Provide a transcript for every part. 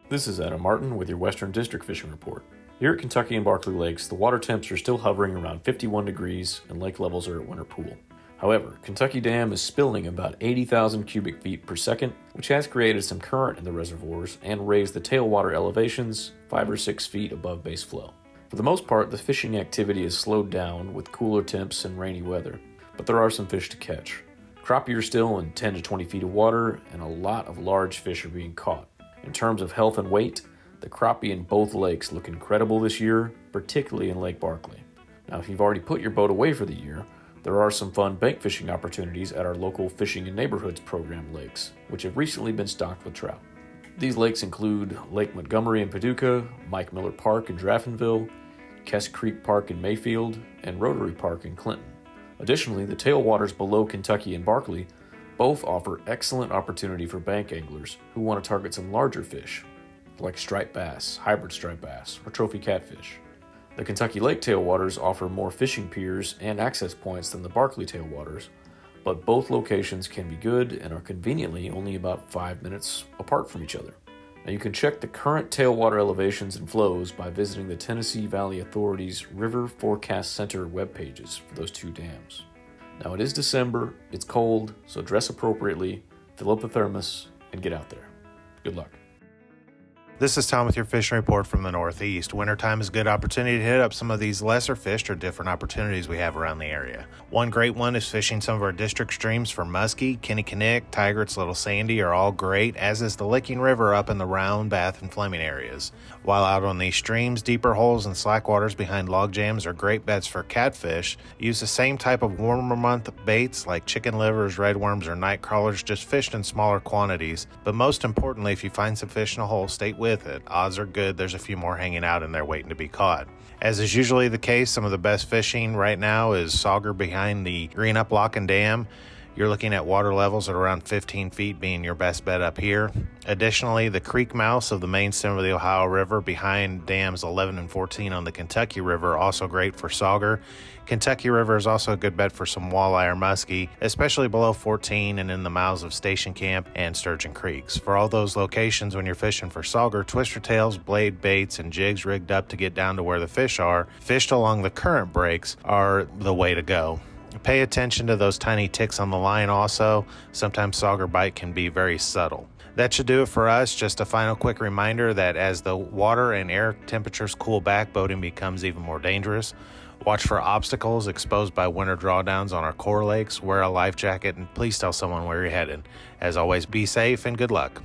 This is Adam Martin with your Western District Fishing Report. Here at Kentucky and Barkley Lakes, the water temps are still hovering around 51 degrees and lake levels are at winter pool. However, Kentucky Dam is spilling about 80,000 cubic feet per second, which has created some current in the reservoirs and raised the tailwater elevations 5 or 6 feet above base flow. For the most part, the fishing activity has slowed down with cooler temps and rainy weather, but there are some fish to catch. Crappie are still in 10 to 20 feet of water, and a lot of large fish are being caught. In terms of health and weight, the crappie in both lakes look incredible this year, particularly in Lake Barkley. Now, if you've already put your boat away for the year, there are some fun bank fishing opportunities at our local Fishing in Neighborhoods program lakes, which have recently been stocked with trout. These lakes include Lake Montgomery in Paducah, Mike Miller Park in Draftonville, Kess Creek Park in Mayfield, and Rotary Park in Clinton. Additionally, the tailwaters below Kentucky and Barkley both offer excellent opportunity for bank anglers who want to target some larger fish, like striped bass, hybrid striped bass, or trophy catfish. The Kentucky Lake tailwaters offer more fishing piers and access points than the Barkley tailwaters, but both locations can be good and are conveniently only about 5 minutes apart from each other. Now you can check the current tailwater elevations and flows by visiting the Tennessee Valley Authority's River Forecast Center web pages for those two dams. Now it is December, it's cold, so dress appropriately, fill up the thermos, and get out there. Good luck. This is Tom with your fishing report from the Northeast. Wintertime is a good opportunity to hit up some of these lesser fished or different opportunities we have around the area. One great one is fishing some of our district streams for muskie. Kinnickinnick, Tigris, Little Sandy are all great, as is the Licking River up in the Round, Bath, and Fleming areas. While out on these streams, deeper holes and slack waters behind log jams are great bets for catfish. Use the same type of warmer month baits like chicken livers, redworms, or night crawlers, just fished in smaller quantities. But most importantly, if you find some fish in a hole, stay with it. Odds are good there's a few more hanging out in there waiting to be caught. As is usually the case, some of the best fishing right now is sauger behind the Green Up Lock and Dam. You're looking at water levels at around 15 feet being your best bet up here. Additionally, the creek mouths of the main stem of the Ohio River behind dams 11 and 14 on the Kentucky River, also great for sauger. Kentucky River is also a good bet for some walleye or muskie, especially below 14 and in the mouths of Station Camp and Sturgeon Creeks. For all those locations when you're fishing for sauger, twister tails, blade baits, and jigs rigged up to get down to where the fish are, fished along the current breaks, are the way to go. Pay attention to those tiny ticks on the line also. Sometimes sauger bite can be very subtle. That should do it for us. Just a final quick reminder that as the water and air temperatures cool back, boating becomes even more dangerous. Watch for obstacles exposed by winter drawdowns on our core lakes. Wear a life jacket and please tell someone where you're headed. As always, be safe and good luck.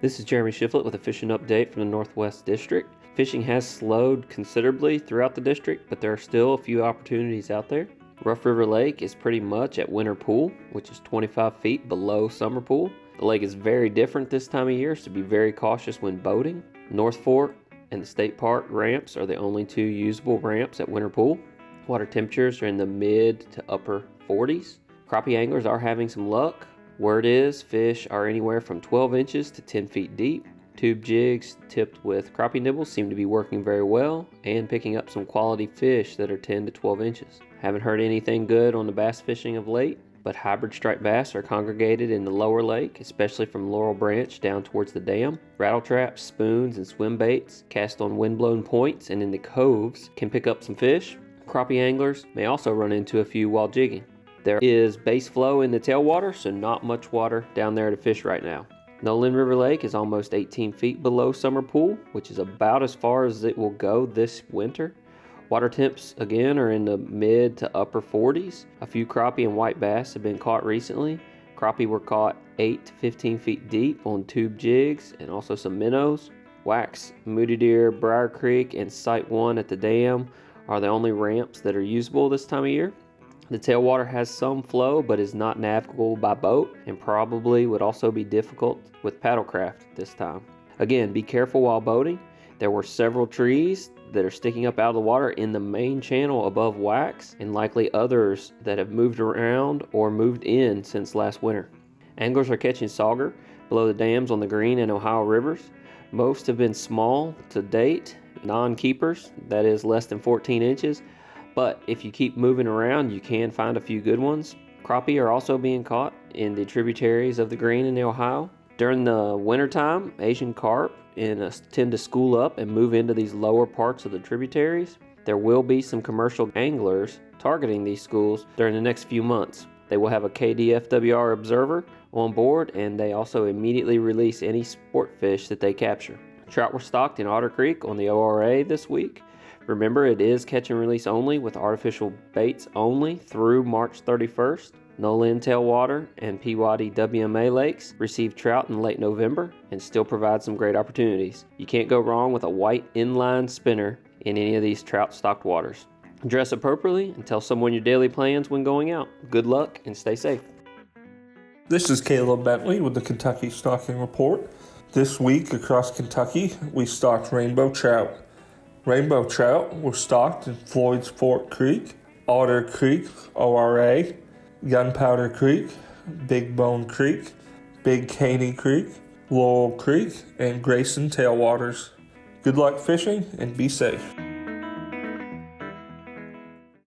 This is Jeremy Shiflett with a fishing update from the Northwest District. Fishing has slowed considerably throughout the district, but there are still a few opportunities out there. Rough River Lake is pretty much at winter pool, which is 25 feet below summer pool. The lake is very different this time of year, so be very cautious when boating. North Fork and the State Park ramps are the only two usable ramps at winter pool. Water temperatures are in the mid to upper 40s. Crappie anglers are having some luck. Word is fish are anywhere from 12 inches to 10 feet deep. Tube jigs tipped with crappie nibbles seem to be working very well and picking up some quality fish that are 10 to 12 inches. Haven't heard anything good on the bass fishing of late, but hybrid striped bass are congregated in the lower lake, especially from Laurel Branch down towards the dam. Rattle traps, spoons, and swim baits cast on windblown points and in the coves can pick up some fish. Crappie anglers may also run into a few while jigging. There is base flow in the tailwater, so not much water down there to fish right now. Nolan River Lake is almost 18 feet below summer pool, which is about as far as it will go this winter. Water temps again are in the mid to upper 40s. A few crappie and white bass have been caught recently. Crappie were caught 8 to 15 feet deep on tube jigs and also some minnows. Wax, Moody Deer, Briar Creek, and Site 1 at the dam are the only ramps that are usable this time of year. The tailwater has some flow but is not navigable by boat and probably would also be difficult with paddlecraft this time. Again, be careful while boating. There were several trees that are sticking up out of the water in the main channel above Wax, and likely others that have moved around or moved in since last winter. Anglers are catching sauger below the dams on the Green and Ohio rivers. Most have been small to date, non-keepers, that is less than 14 inches. But if you keep moving around, you can find a few good ones. Crappie are also being caught in the tributaries of the Green and the Ohio. During the wintertime, Asian carp tend to school up and move into these lower parts of the tributaries. There will be some commercial anglers targeting these schools during the next few months. They will have a KDFWR observer on board, and they also immediately release any sport fish that they capture. Trout were stocked in Otter Creek on the ORA this week. Remember, it is catch and release only with artificial baits only through March 31st. Nolan Tailwater and Peabody WMA lakes receive trout in late November and still provide some great opportunities. You can't go wrong with a white inline spinner in any of these trout-stocked waters. Dress appropriately and tell someone your daily plans when going out. Good luck and stay safe. This is Caleb Bentley with the Kentucky Stocking Report. This week across Kentucky, we stocked rainbow trout. Rainbow trout were stocked in Floyd's Fork Creek, Otter Creek, ORA, Gunpowder Creek, Big Bone Creek, Big Caney Creek, Laurel Creek, and Grayson Tailwaters. Good luck fishing and be safe.